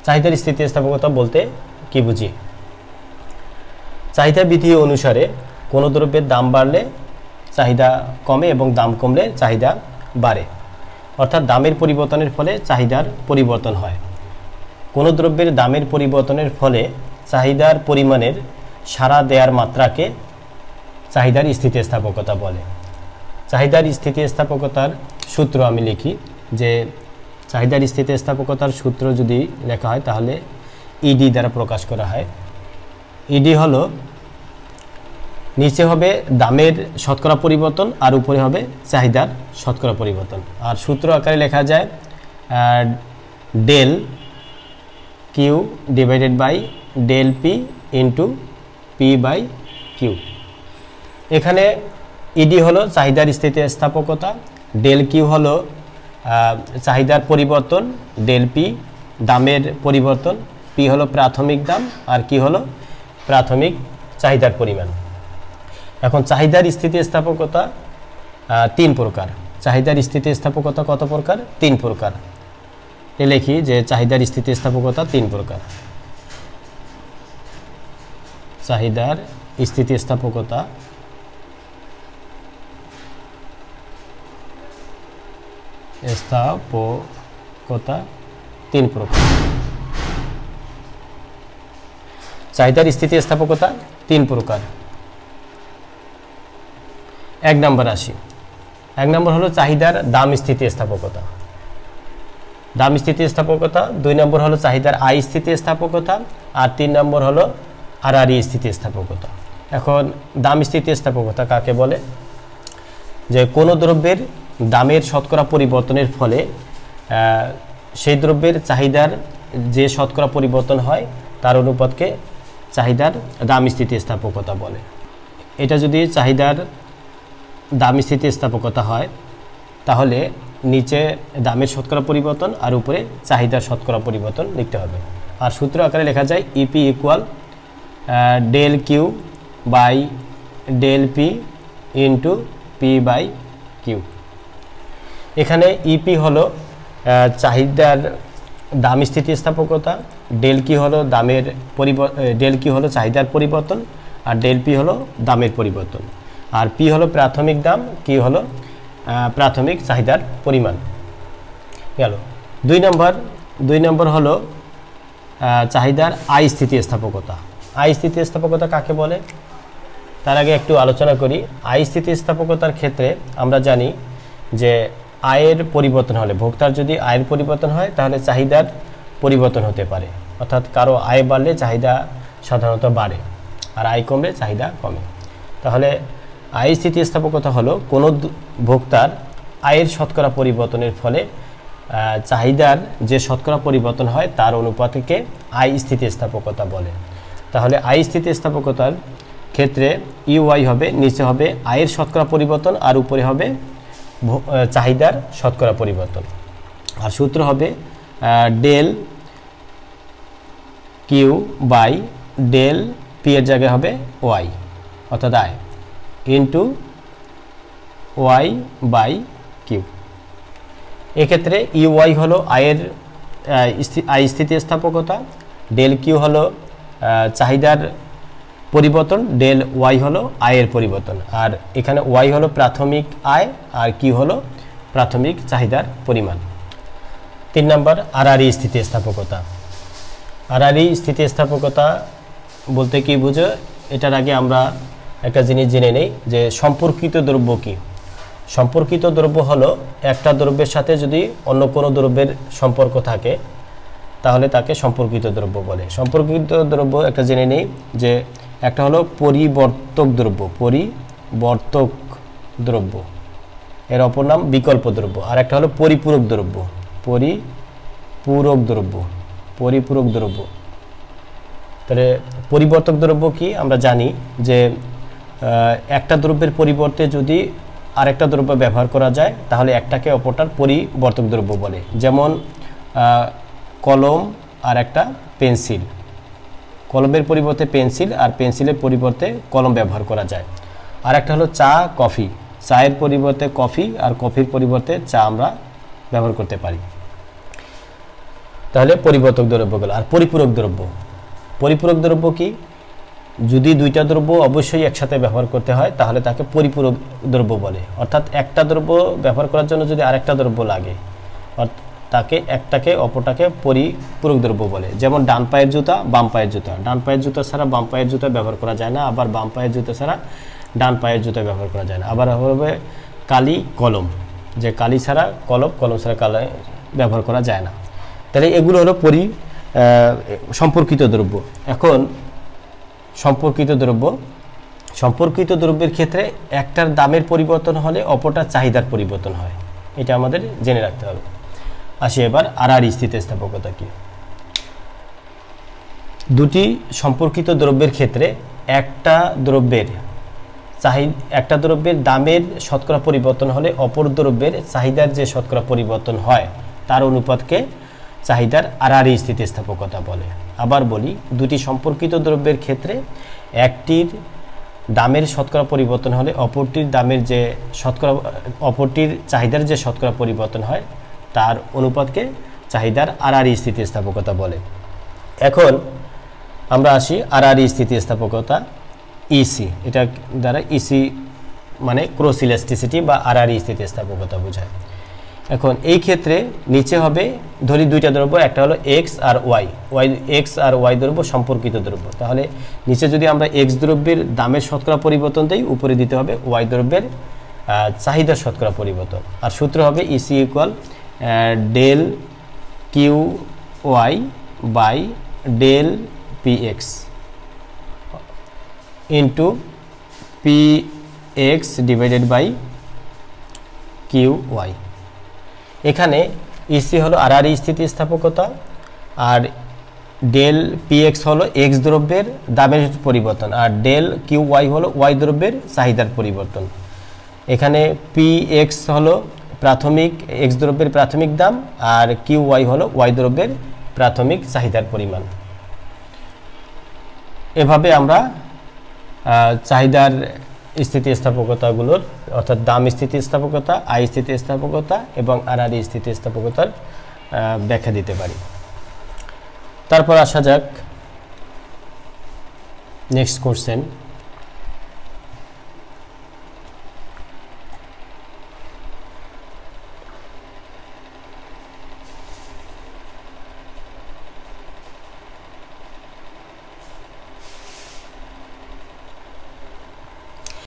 চাহিদার স্থিতিস্থাপকতা বলতে কি বুঝি? চাহিদা বিধি অনুসারে কোনো দ্রব্যের দাম বাড়লে চাহিদা কমে এবং দাম কমলে চাহিদা বাড়ে, অর্থাৎ দামের পরিবর্তনের ফলে চাহিদার পরিবর্তন হয়। কোনো দ্রব্যের দামের পরিবর্তনের ফলে চাহিদার পরিমাণের সাড়া দেওয়ার মাত্রাকে চাহিদার স্থিতিস্থাপকতা বলে। চাহিদার স্থিতিস্থাপকতার সূত্র আমি লিখি, যে চাহিদার স্থিতিস্থাপকতার সূত্র যদি লেখা হয় তাহলে ইডি দ্বারা প্রকাশ করা হয়। ইডি হলো নিচে হবে দামের শতকরা পরিবর্তন আর উপরে হবে চাহিদার শতকরা পরিবর্তন। আর সূত্র আকারে লেখা যায় del Q divided by del P into P by Q. এখানে ইডি হলো চাহিদার স্থিতিস্থাপকতা, ডেল কিউ হলো চাহিদার পরিবর্তন, ডেল পি দামের পরিবর্তন, পি হলো প্রাথমিক দাম আর কি হলো প্রাথমিক চাহিদার পরিমাণ। এখন চাহিদার স্থিতিস্থাপকতা তিন প্রকার। চাহিদার স্থিতিস্থাপকতা কত প্রকার? তিন প্রকার। লিখি যে চাহিদার স্থিতিস্থাপকতা তিন প্রকার। চাহিদার স্থিতিস্থাপকতা তিন প্রকার। চাহিদার স্থিতিস্থাপকতা তিন প্রকার। এক নম্বর আসি। এক নম্বর হলো চাহিদার দাম স্থিতিস্থাপকতা। দাম স্থিতিস্থাপকতা। দুই নম্বর হলো চাহিদার আয় স্থিতিস্থাপকতা। আর তিন নম্বর হলো আরআরই স্থিতিস্থাপকতা। এখন দাম স্থিতিস্থাপকতা কাকে বলে? যে কোনো দ্রব্যের দামের শতকরা পরিবর্তনের ফলে সেই দ্রব্যের চাহিদার যে শতকরা পরিবর্তন হয় তার অনুপাতকে চাহিদার দাম স্থিতিস্থাপকতা বলে। এটা যদি চাহিদার দাম স্থিতিস্থাপকতা হয় তাহলে নিচে দামের শতকরা পরিবর্তন আর উপরে চাহিদার শতকরা পরিবর্তন লিখতে হবে। আর সূত্র আকারে লেখা যায় EP equal del Q by del P into P by Q. এখানে ইপি হলো চাহিদার দাম স্থিতিস্থাপকতা, ডেল কি হলো ডেল কি হলো চাহিদার পরিবর্তন আর ডেল পি হলো দামের পরিবর্তন, আর পি হলো প্রাথমিক দাম, কি হলো প্রাথমিক চাহিদার পরিমাণ। গেল। দুই নম্বর হলো চাহিদার আয় স্থিতিস্থাপকতা। আয় স্থিতিস্থাপকতা কাকে বলে তার আগে একটু আলোচনা করি। আয় স্থিতিস্থাপকতার ক্ষেত্রে আমরা জানি যে আয়ের পরিবর্তন হলে, ভোক্তার যদি আয়ের পরিবর্তন হয় তাহলে চাহিদার পরিবর্তন হতে পারে, অর্থাৎ কারো আয় বাড়লে চাহিদা সাধারণত বাড়ে আর আয় কমলে চাহিদা কমে। তাহলে আয় স্থিতিস্থাপকতা হলো কোনো ভোক্তার আয়ের শতকরা পরিবর্তনের ফলে চাহিদার যে শতকরা পরিবর্তন হয় তার অনুপাতকে আয় স্থিতিস্থাপকতা বলে। তাহলে আয় স্থিতিস্থাপকতার ক্ষেত্রে ইউআই হবে, নিচে হবে আয়ের শতকরা পরিবর্তন আর উপরে হবে চাহিদার শতকরা পরিবর্তন। আর সূত্র হবে del Q by del P এর জায়গায় হবে ওয়াই, অর্থাৎ আয় ইন্টু ওয়াই বাই কিউ। এক্ষেত্রে ইউআই হলো আয়ের আয় স্থিতিস্থাপকতা, ডেল কিউ হলো চাহিদার পরিবর্তন, ডেল ওয়াই হলো আয়ের পরিবর্তন, আর এখানে ওয়াই হলো প্রাথমিক আয় আর কিউ হলো প্রাথমিক চাহিদার পরিমাণ। 3 নম্বর আরআরই স্থিতিস্থাপকতা। আরআরই স্থিতিস্থাপকতা বলতে কি বুঝো, এটার আগে আমরা একটা জিনিস জেনে নেই যে সম্পর্কিত দ্রব্য কি। সম্পর্কিত দ্রব্য হলো একটা দ্রব্যের সাথে যদি অন্য কোনো দ্রব্যের সম্পর্ক থাকে তাহলে তাকে সম্পর্কিত দ্রব্য বলে। সম্পর্কিত দ্রব্য একটা জেনে নেই যে একটা হলো পরিবর্তক দ্রব্য, পরিবর্তক দ্রব্য, এর অপর নাম বিকল্প দ্রব্য। আর একটা হলো পরিপূরক দ্রব্য, পরিপূরক দ্রব্য। তাহলে পরিবর্তক দ্রব্য কি আমরা জানি যে একটা দ্রব্যের পরিবর্তে যদি আরেকটা দ্রব্য ব্যবহার করা যায় তাহলে একটাকে অপরটার পরিবর্তক দ্রব্য বলে। যেমন কলম আর একটা পেন্সিল, কলমের পরিবর্তে পেন্সিল আর পেন্সিলের পরিবর্তে কলম ব্যবহার করা যায়। আর একটা হলো চা কফি, চায়ের পরিবর্তে কফি আর কফির পরিবর্তে চা আমরা ব্যবহার করতে পারি। তাহলে পরিবর্তক দ্রব্য গেল। আর পরিপূরক দ্রব্য, পরিপূরক দ্রব্য কি? যদি দুইটা দ্রব্য অবশ্যই একসাথে ব্যবহার করতে হয় তাহলে তাকে পরিপূরক দ্রব্য বলে। অর্থাৎ একটা দ্রব্য ব্যবহার করার জন্য যদি আরেকটা দ্রব্য লাগে তাকে একটাকে অপরটাকে পরিপূরক দ্রব্য বলে। যেমন ডান পায়ের জুতা, বাম পায়ের জুতা, ডান পায়ের জুতা ছাড়া বাম পায়ের জুতা ব্যবহার করা যায় না, আবার বাম পায়ের জুতা ছাড়া ডান পায়ের জুতা ব্যবহার করা যায় না। আবার হবে কালি, কলম, যে কালি ছাড়া কলম, কলম ছাড়া কালি ব্যবহার করা যায় না। তাহলে এগুলো হলো সম্পর্কিত দ্রব্য। এখন সম্পর্কিত দ্রব্য, সম্পর্কিত দ্রব্যের ক্ষেত্রে একটার দামের পরিবর্তন হলে অপরটার চাহিদার পরিবর্তন হয়, এটা আমাদের জেনে রাখতে হবে। আসি এবার আর স্থিতিস্থাপকতা কি। দুটি সম্পর্কিত দ্রব্যের ক্ষেত্রে একটা দ্রব্যের দামের শতকরা পরিবর্তন হলে অপর দ্রব্যের চাহিদার যে শতকরা পরিবর্তন হয় তার অনুপাতকে চাহিদার আর স্থিতিস্থাপকতা বলে। আবার বলি, দুটি সম্পর্কিত দ্রব্যের ক্ষেত্রে একটির দামের শতকরা পরিবর্তন হলে অপরটির চাহিদার যে শতকরা পরিবর্তন হয় তার অনুপাতকে চাহিদার আর স্থিতিস্থাপকতা বলে। এখন আমরা আসি আর স্থিতিস্থাপকতা ইসি, এটা দ্বারা ইসি মানে ক্রস ইলাস্টিসিটি বা আর স্থিতিস্থাপকতা বোঝায়। এখন এই ক্ষেত্রে নিচে হবে, ধরি দুইটা দ্রব্য, একটা হলো এক্স আর ওয়াই, এক্স আর ওয়াই দ্রব্য সম্পর্কিত দ্রব্য। তাহলে নিচে যদি আমরা এক্স দ্রব্যের দামের শতকরা পরিবর্তন দিই, উপরে দিতে হবে ওয়াই দ্রব্যের চাহিদার শতকরা পরিবর্তন। আর সূত্র হবে EC equal del Q Y by del P X into P X divided by Q Y. এখানে ইসি হলো আর স্থিতিস্থাপকতা আর ডেল পি এক্স হলো এক্স দ্রব্যের দামের পরিবর্তন আর ডেল কিউ ওয়াই হলো ওয়াই দ্রব্যের চাহিদার পরিবর্তন। এখানে পি এক্স হলো প্রাথমিক এক্স দ্রব্যের প্রাথমিক দাম আর কিউ ওয়াই হলো ওয়াই দ্রব্যের প্রাথমিক চাহিদার পরিমাণ। এভাবে আমরা চাহিদার স্থিতিস্থাপকতাগুলোর অর্থাৎ দাম স্থিতিস্থাপকতা, আয় স্থিতিস্থাপকতা এবং আর স্থিতিস্থাপকতার ব্যাখ্যা দিতে পারি। তারপর আসা যাক নেক্সট কোশ্চেন।